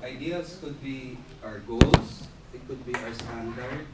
ideals could be our goals, it could be our standard,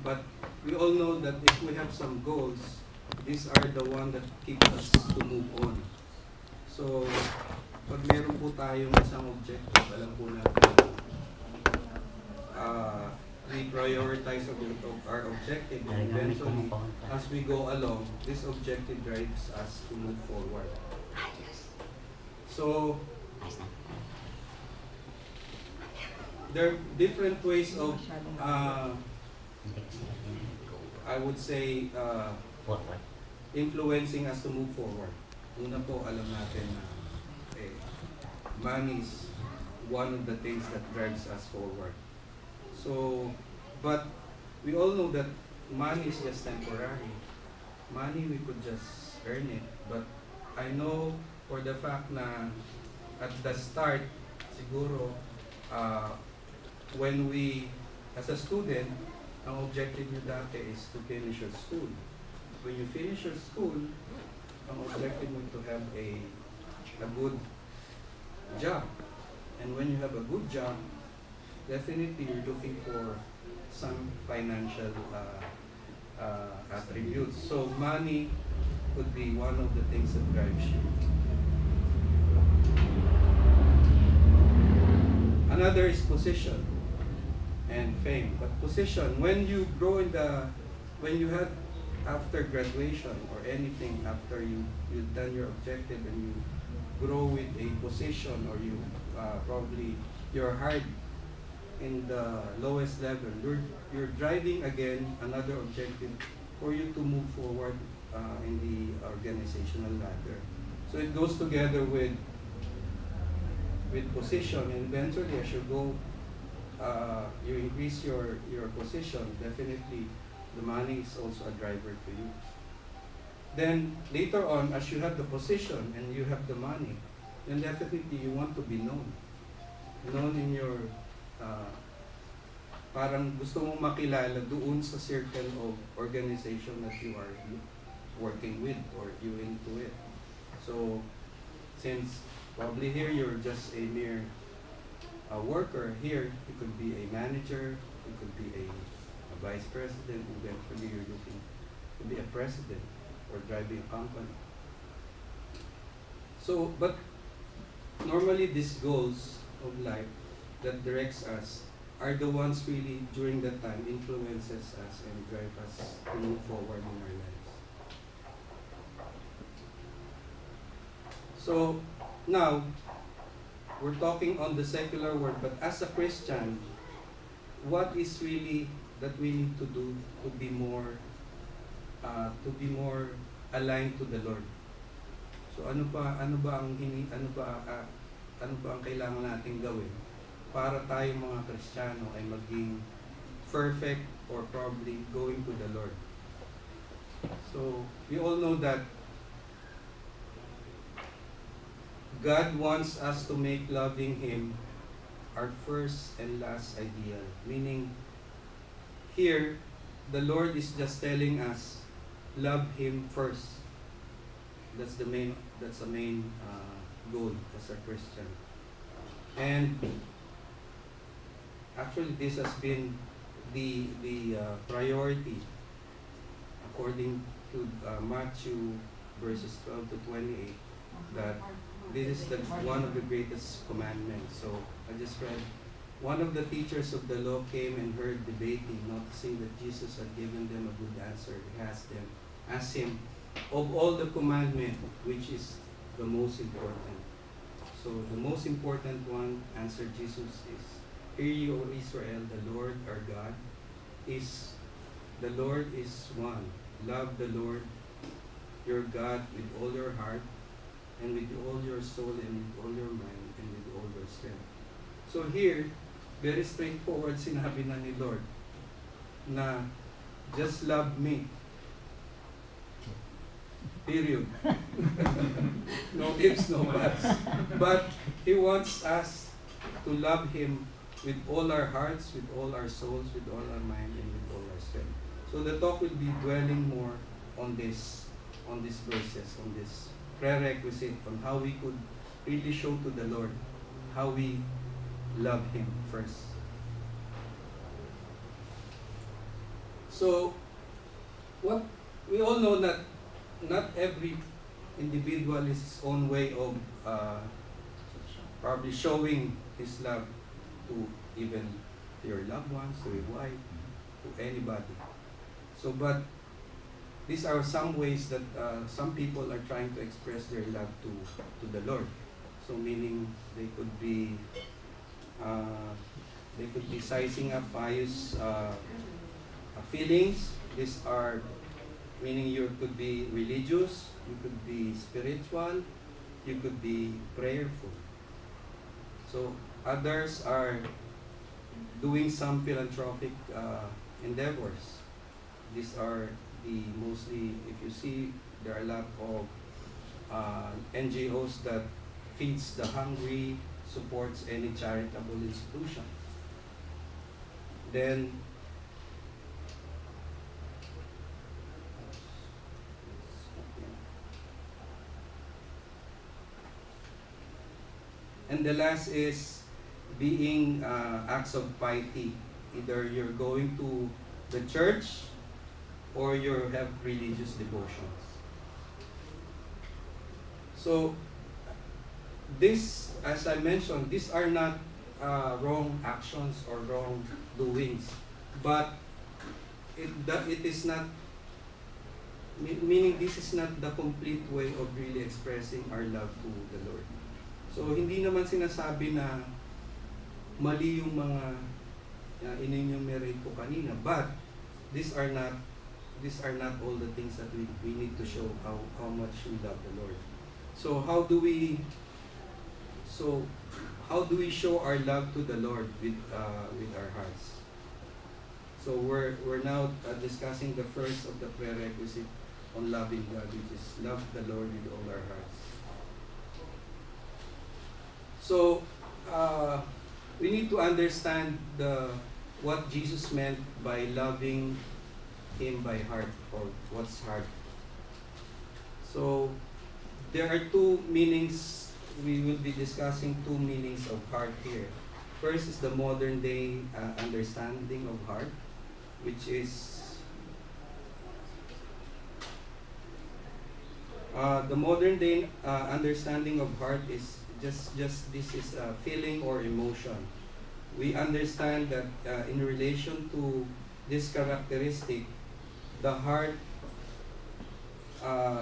but we all know that if we have some goals, these are the one that keep us to move on. So, pag meron po tayong isang objective, alam po natin, we prioritize our objective, and eventually, as we go along, this objective drives us to move forward. So, there are different ways of, I would say, influencing us to move forward. Una po, alam natin na money is one of the things that drives us forward. So, but we all know that money is just temporary. Money, we could just earn it. But I know for the fact na at the start, siguro, when we, as a student, ang objective nyo dati is to finish your school. When you finish your school, ang objective mo to have a good job. And when you have a good job, definitely you're looking for some financial attributes. So money could be one of the things that drives you. Another is position and fame. But position, when you grow in when you had after graduation or anything after you've done your objective and you grow with a position, or you probably you're hired in the lowest level, you're driving again another objective for you to move forward in the organizational ladder. So it goes together with position, and eventually as you go, you increase your position, definitely the money is also a driver to you. Then later on, as you have the position and you have the money, then definitely you want to be known. Known in your, parang gusto mong makilala doon sa circle of organization that you are working with or you into it. So, since probably here you're just a mere worker, here you could be a manager, you could be a vice president, eventually you're looking to be a president or driving a company. So, but normally these goals of life that directs us are the ones really during that time influences us and drive us to move forward in our lives. So now we're talking on the secular world, but as a Christian, what is really that we need to do to be more aligned to the Lord? So ano ba ang kailangan nating gawin para tayo mga Kristiyano ay maging perfect or probably going to the Lord? So we all know that God wants us to make loving Him our first and last ideal. Meaning, here, the Lord is just telling us, love Him first. That's the main goal as a Christian. And actually, this has been the priority according to Matthew verses 12 to 28, that this is one of the greatest commandments. So I just read, one of the teachers of the law came and heard debating, noticing that Jesus had given them a good answer. He asked him, of all the commandments, which is the most important? So the most important one, answered Jesus, is, hear ye, O Israel, the Lord our God is one. Love the Lord your God with all your heart, and with all your soul, and with all your mind, and with all your strength. So here, very straightforward, sinabi na ni Lord na just love me. Period. No ifs, no buts. But He wants us to love Him with all our hearts, with all our souls, with all our mind, and with all our strength. So the talk will be dwelling more on these verses, on this prerequisite, on how we could really show to the Lord how we love Him first. So, what we all know that not every individual is his own way of probably showing his love to even your loved ones, to your wife, to anybody. So, but these are some ways that some people are trying to express their love to the Lord. So, meaning they could be sizing up pious feelings. These are meaning you could be religious, you could be spiritual, you could be prayerful. So others are doing some philanthropic endeavors. These are the mostly, if you see, there are a lot of NGOs that feeds the hungry, supports any charitable institution. Then and the last is being acts of piety. Either you're going to the church or you have religious devotions. So this, as I mentioned, these are not wrong actions or wrong doings, but it is not, meaning this is not the complete way of really expressing our love to the Lord. So hindi naman sinasabi na mali yung mga in-enumerate ko kanina, but these are not all the things that we need to show how much we love the Lord. So how do we show our love to the Lord with our hearts? So we're now discussing the first of the prerequisite on loving God, which is love the Lord with all our hearts. So we need to understand what Jesus meant by loving Him by heart, or what's heart. So there are two meanings. We will be discussing two meanings of heart here. First is the modern day understanding of heart, which is the modern day understanding of heart is just this is a feeling or emotion. We understand that in relation to this characteristic, the heart,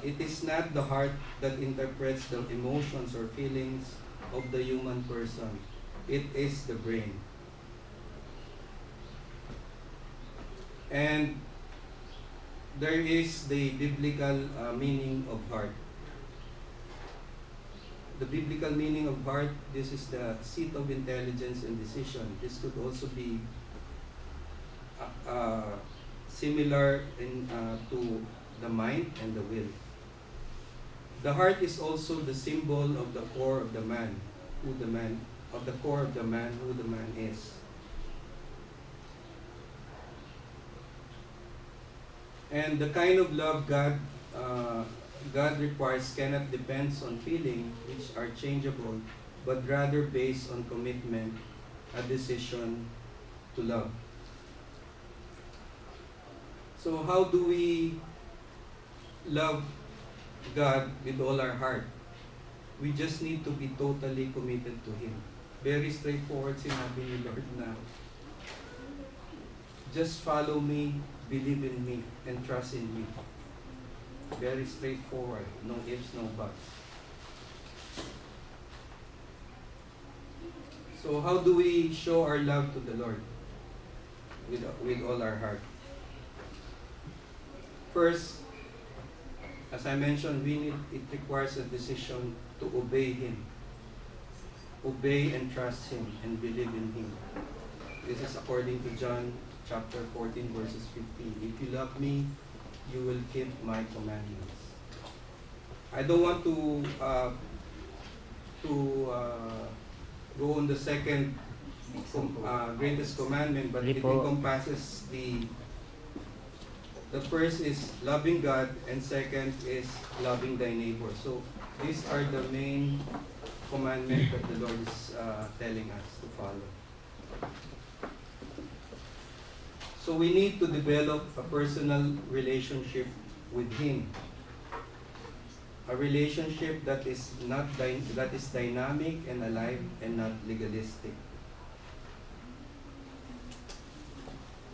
it is not the heart that interprets the emotions or feelings of the human person. It is the brain. And there is the biblical meaning of heart. The biblical meaning of heart, this is the seat of intelligence and decision. This could also be similar to the mind and the will. The heart is also the symbol of the core of the man, who the man is. And the kind of love God requires cannot depend on feeling, which are changeable, but rather based on commitment, a decision to love. So how do we love God with all our heart? We just need to be totally committed to Him. Very straightforward sinabi ni Lord na, just follow me, believe in me, and trust in me. Very straightforward, no ifs, no buts. So how do we show our love to the Lord with all our heart? First, as I mentioned, it requires a decision to obey Him. Obey and trust Him and believe in Him. This is according to John chapter 14 verses 15. If you love me, you will keep my commandments. I don't want to go on the second greatest commandment, but it encompasses the first is loving God, and second is loving thy neighbor. So these are the main commandment that the Lord is telling us to follow. So we need to develop a personal relationship with Him. A relationship that is dynamic and alive and not legalistic.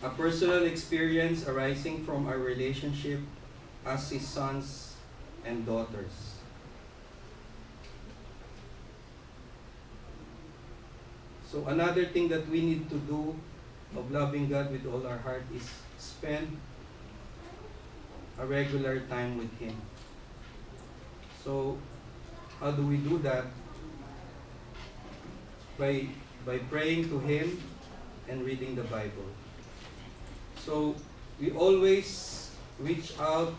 A personal experience arising from our relationship as His sons and daughters. So another thing that we need to do of loving God with all our heart is spend a regular time with Him. So how do we do that? By praying to Him and reading the Bible. So we always reach out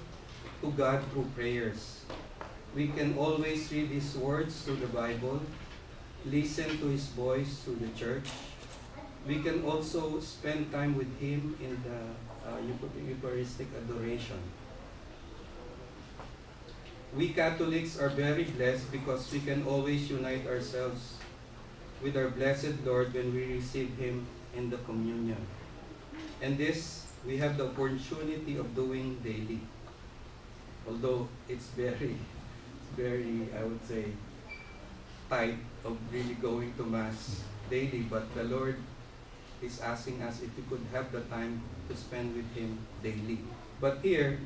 to God through prayers. We can always read His words through the Bible, listen to His voice through the church. We can also spend time with Him in the Eucharistic adoration. We Catholics are very blessed because we can always unite ourselves with our blessed Lord when we receive Him in the communion. And this, we have the opportunity of doing daily. Although it's very, I would say, tight of really going to Mass daily, but the Lord is asking us if we could have the time to spend with Him daily. But here,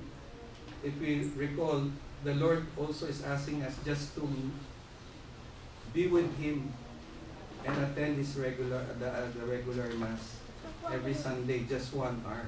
if we recall, the Lord also is asking us just to be with Him and attend His the regular Mass every Sunday, just 1 hour.